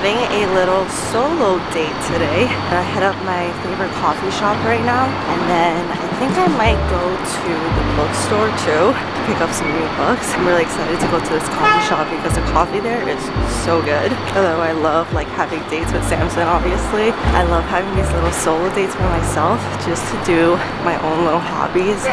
having a little solo date today. I hit up my favorite coffee shop right now, and then I think I might go to the bookstore too to pick up some new books. I'm really excited to go to this coffee shop because the coffee there is so good. Although I love like having dates with Samson, obviously, I love having these little solo dates by myself just to do my own little hobbies.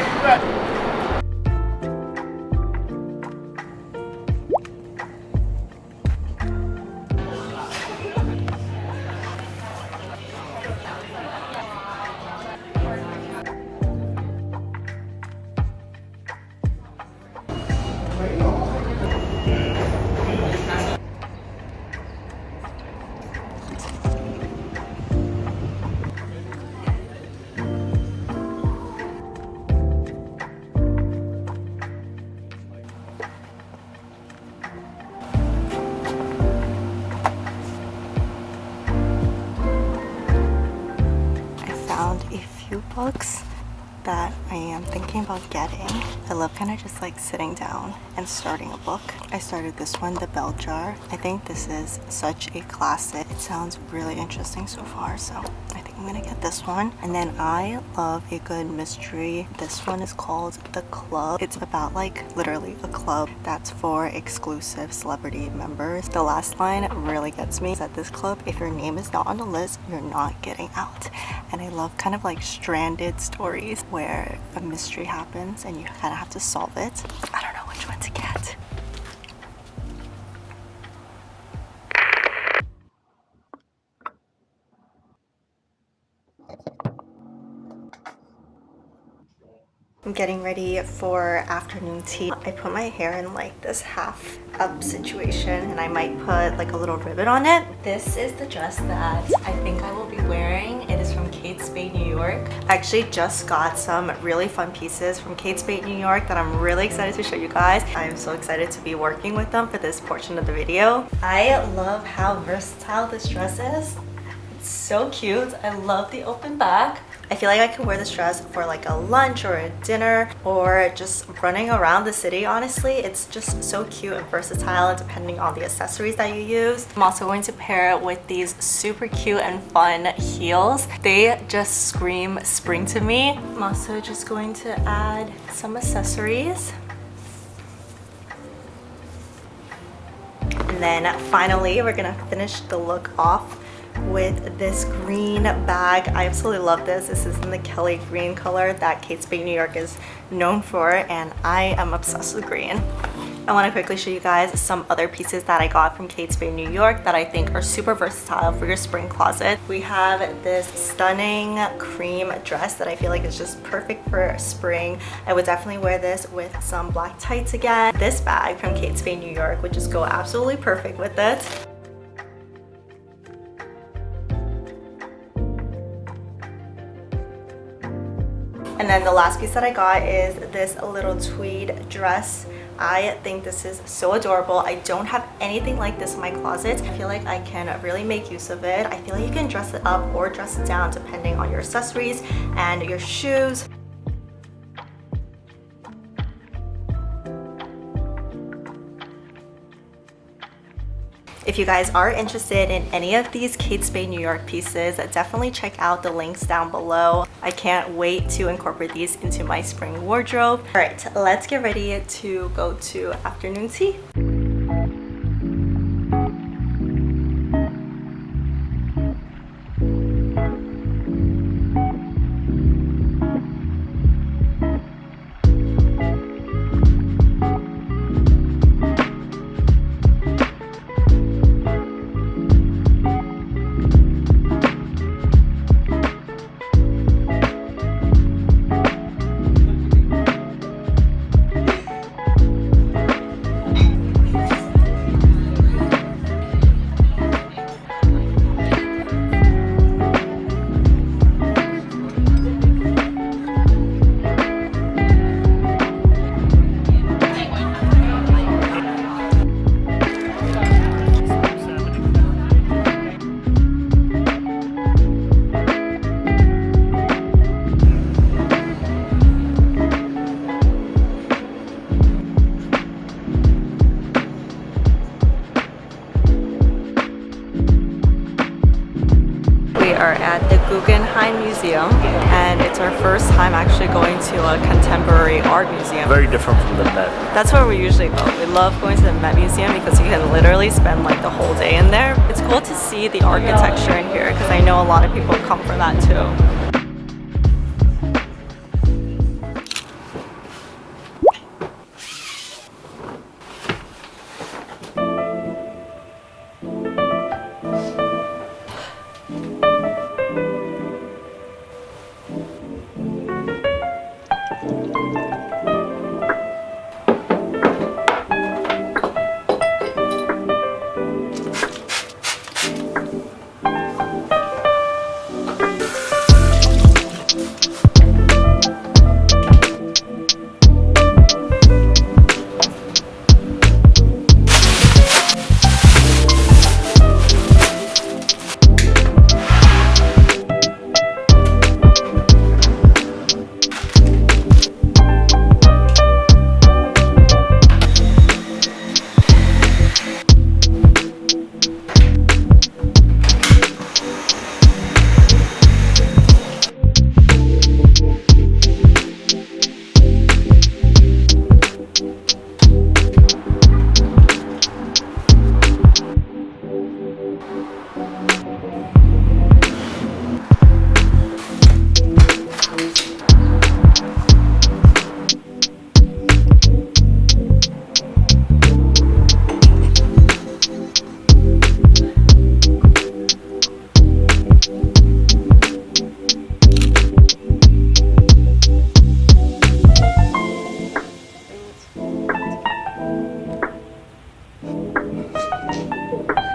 Books that I am thinking about getting. I love kind of just like sitting down and starting a book. I started this one, The Bell Jar. I think this is such a classic. It sounds really interesting so far, so I think I'm gonna get this one. And then I love a good mystery. This one is called The Club. It's about like literally a club that's for exclusive celebrity members. The last line really gets me. It's at this club, if your name is not on the list, you're not getting out. And I love kind of like stranded stories where a mystery happens and you kind of have to solve it. I don't know which one to get. I'm getting ready for afternoon tea. I put my hair in like this half up situation and I might put like a little ribbon on it. This is the dress that I think I will be wearing. It is from Kate Spade, New York. I actually just got some really fun pieces from Kate Spade, New York that I'm really excited to show you guys. I'm so excited to be working with them for this portion of the video. I love how versatile this dress is. It's so cute. I love the open back. I feel like I can wear this dress for like a lunch or a dinner or just running around the city, honestly. It's just so cute and versatile depending on the accessories that you use. I'm also going to pair it with these super cute and fun heels. They just scream spring to me. I'm also just going to add some accessories. And then finally, we're gonna finish the look off with this green bag. I absolutely love this. This is in the Kelly green color that Kate Spade New York is known for, and I am obsessed with green. I want to quickly show you guys some other pieces that I got from Kate Spade New York that I think are super versatile for your spring closet. We have this stunning cream dress that I feel like is just perfect for spring. I would definitely wear this with some black tights again. This bag from Kate Spade New York would just go absolutely perfect with it. And then the last piece that I got is this little tweed dress. I think this is so adorable. I don't have anything like this in my closet. I feel like I can really make use of it. I feel like you can dress it up or dress it down depending on your accessories and your shoes. If you guys are interested in any of these Kate Spade New York pieces, definitely check out the links down below. I can't wait to incorporate these into my spring wardrobe. All right, let's get ready to go to afternoon tea. are at the Guggenheim Museum, and it's our first time actually going to a contemporary art museum. Very different from the Met. That's where we usually go. We love going to the Met Museum because you can literally spend like the whole day in there. It's cool to see the architecture in here because I know a lot of people come for that too.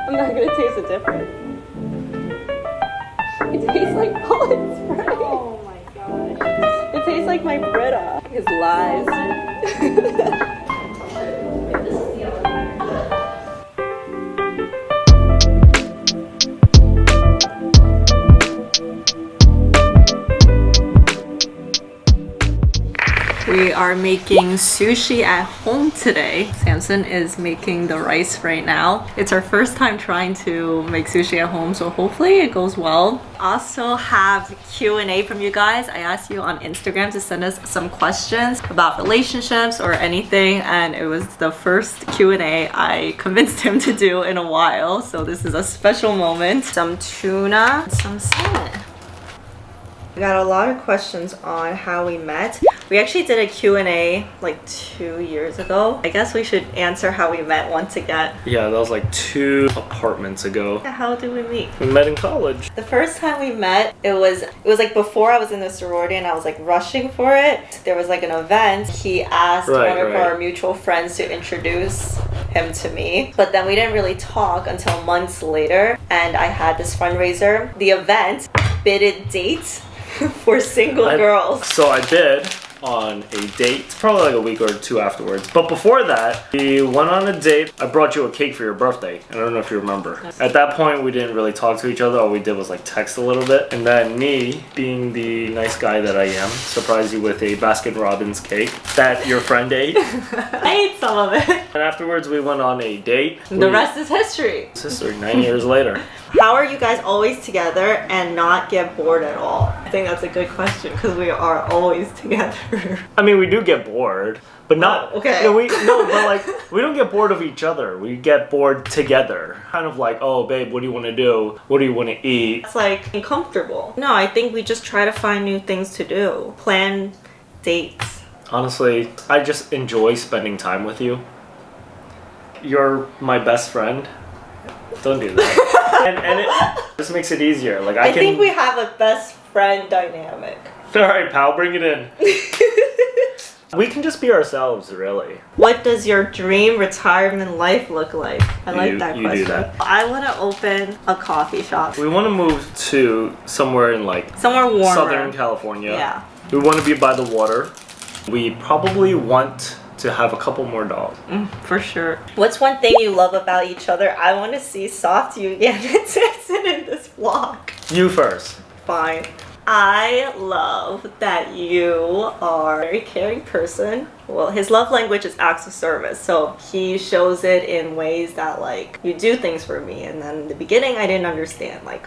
I'm not gonna taste it different. It tastes like Poland Spray. Oh my gosh. It tastes like my Brita. His lies. We are making sushi at home today. Samson is making the rice right now. It's our first time trying to make sushi at home, so hopefully it goes well. Also have Q&A from you guys. I asked you on Instagram to send us some questions about relationships or anything, and it was the first Q&A I convinced him to do in a while, so this is a special moment. Some tuna, some salmon. We got a lot of questions on how we met. We actually did a Q&A like 2 years ago. I guess we should answer how we met once again. Yeah, that was like 2 apartments ago. How did we meet? We met in college. The first time we met, it was like before I was in the sorority and I was like rushing for it. There was like an event. He asked one of our mutual friends to introduce him to me. But then we didn't really talk until months later. And I had this fundraiser. The event bidded dates for single girls. So I did on a date, probably like a week or 2 afterwards. But before that, we went on a date. I brought you a cake for your birthday. I don't know if you remember. At that point, we didn't really talk to each other. All we did was like text a little bit. And then me, being the nice guy that I am, surprised you with a Baskin-Robbins cake that your friend ate. I ate some of it. And afterwards, we went on a date. The rest is history. It's history, 9 years later. How are you guys always together and not get bored at all? I think that's a good question because we are always together. I mean, we do get bored, but not. Oh, okay. But like we don't get bored of each other. We get bored together. Kind of like, oh, babe, what do you want to do? What do you want to eat? It's like uncomfortable. No, I think we just try to find new things to do. Plan dates. Honestly, I just enjoy spending time with you. You're my best friend. Don't do that. and it just makes it easier. Like I think we have a best friend dynamic. All right, pal, bring it in. We can just be ourselves, really. What does your dream retirement life look like? I like that question. You do that. I want to open a coffee shop. We want to move to somewhere in like somewhere warmer. Southern California. Yeah. We want to be by the water. We probably want to have a couple more dogs. For sure. What's one thing you love about each other? I want to see soft Yuyan and Samson in this vlog. You first. Fine. I love that you are a very caring person. Well, his love language is acts of service, so he shows it in ways that like you do things for me, and then in the beginning I didn't understand like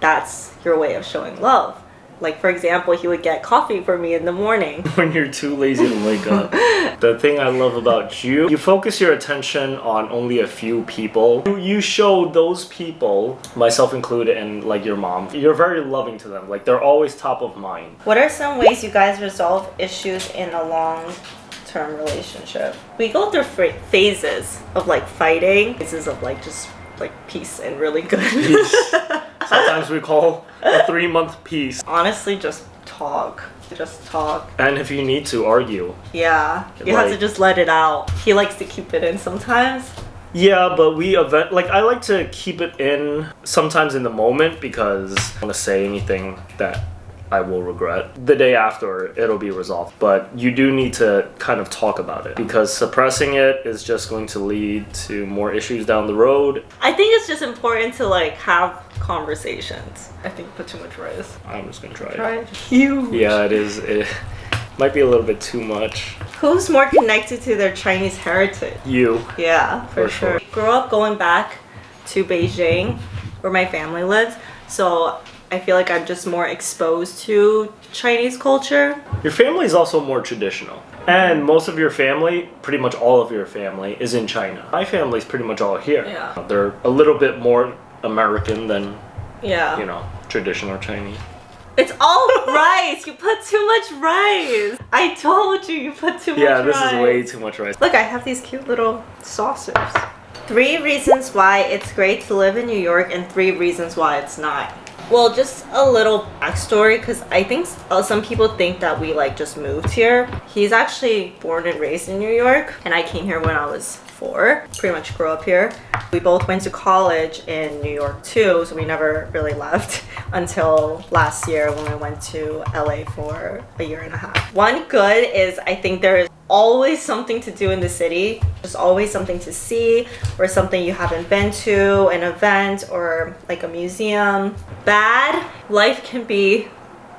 that's your way of showing love. Like, for example, he would get coffee for me in the morning. When you're too lazy to wake up. The thing I love about you, you focus your attention on only a few people. You show those people, myself included, and like your mom, you're very loving to them. Like, they're always top of mind. What are some ways you guys resolve issues in a long-term relationship? We go through phases of like fighting, phases of like just like peace and really good. Peace. Sometimes we call a 3-month peace. Honestly, just talk. Just talk. And if you need to, argue. Yeah, you have to just let it out. He likes to keep it in sometimes. Yeah, but I like to keep it in sometimes in the moment because I don't want to say anything that I will regret. The day after, it'll be resolved. But you do need to kind of talk about it because suppressing it is just going to lead to more issues down the road. I think it's just important to like have conversations. I think you put too much rice. I'm just gonna try it. Huge. Yeah, it is. It might be a little bit too much. Who's more connected to their Chinese heritage? You. Yeah, for sure. Grew up going back to Beijing, where my family lives. So I feel like I'm just more exposed to Chinese culture. Your family is also more traditional. And most of your family, pretty much all of your family, is in China. My family's pretty much all here. Yeah. They're a little bit more American than, yeah, you know, traditional Chinese. It's all rice. You put too much rice. I told you put too much rice. Yeah, this is way too much rice. Look, I have these cute little saucers. 3 reasons why it's great to live in New York and 3 reasons why it's not. Well, just a little backstory, because I think some people think that we like just moved here. He's actually born and raised in New York, and I came here when I was 4. Pretty much grew up here. We both went to college in New York too, so we never really left until last year when we went to LA for a 1.5 years. One good is I think there is always something to do in the city. There's always something to see or something you haven't been to, an event or like a museum. Bad, life can be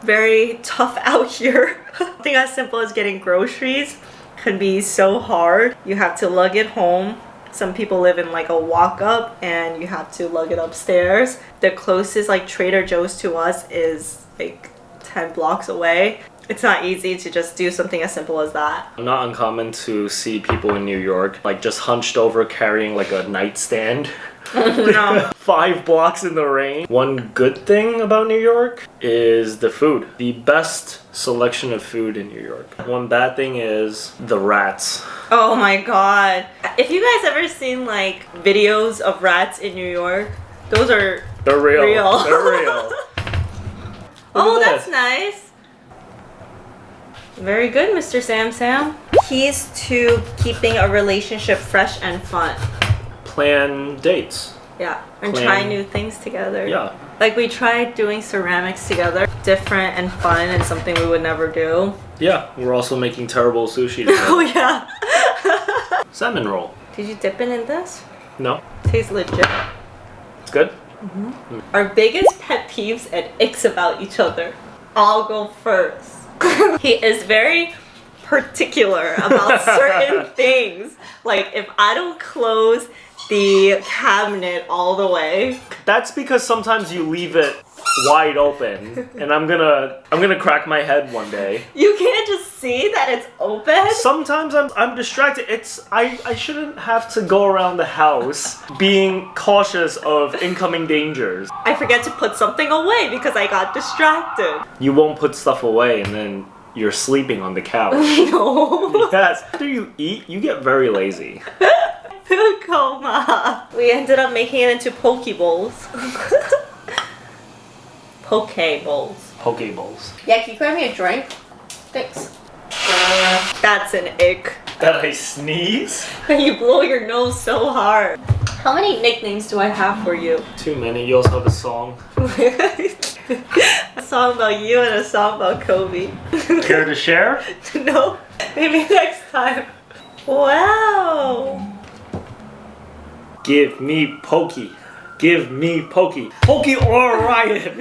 very tough out here. Something as simple as getting groceries can be so hard. You have to lug it home. Some people live in like a walk-up and you have to lug it upstairs. The closest like Trader Joe's to us is like 10 blocks away. It's not easy to just do something as simple as that. Not uncommon to see people in New York like just hunched over carrying like a nightstand. No. 5 blocks in the rain. One good thing about New York is the food. The best selection of food in New York. One bad thing is the rats. Oh my god. If you guys ever seen like videos of rats in New York, they're real. They're real. Oh, that's nice. Very good, Mr. Sam. Keys to keeping a relationship fresh and fun. Plan dates. Yeah, and try new things together. Yeah. Like we tried doing ceramics together. Different and fun and something we would never do. Yeah, we're also making terrible sushi together. Oh yeah. Salmon roll. Did you dip it in this? No. Tastes legit. It's good? Mm-hmm. Our biggest pet peeves and icks about each other. I'll go first. He is very particular about certain things. Like if I don't close the cabinet all the way. That's because sometimes you leave it wide open and I'm gonna crack my head one day. You can't just see that it's open. Sometimes I'm distracted. I shouldn't have to go around the house being cautious of incoming dangers. I forget to put something away because I got distracted. You won't put stuff away and then you're sleeping on the couch. No. Yes. After you eat, you get very lazy. Coma. We ended up making it into poke bowls. Poke bowls. Poke bowls. Yeah, can you grab me a drink? Thanks. That's an ick. That I sneeze? When you blow your nose so hard. How many nicknames do I have for you? Too many. You also have a song. A song about you and a song about Kobe. Care to share? No. Maybe next time. Wow. Give me pokey. Give me pokey. Pokey or riot.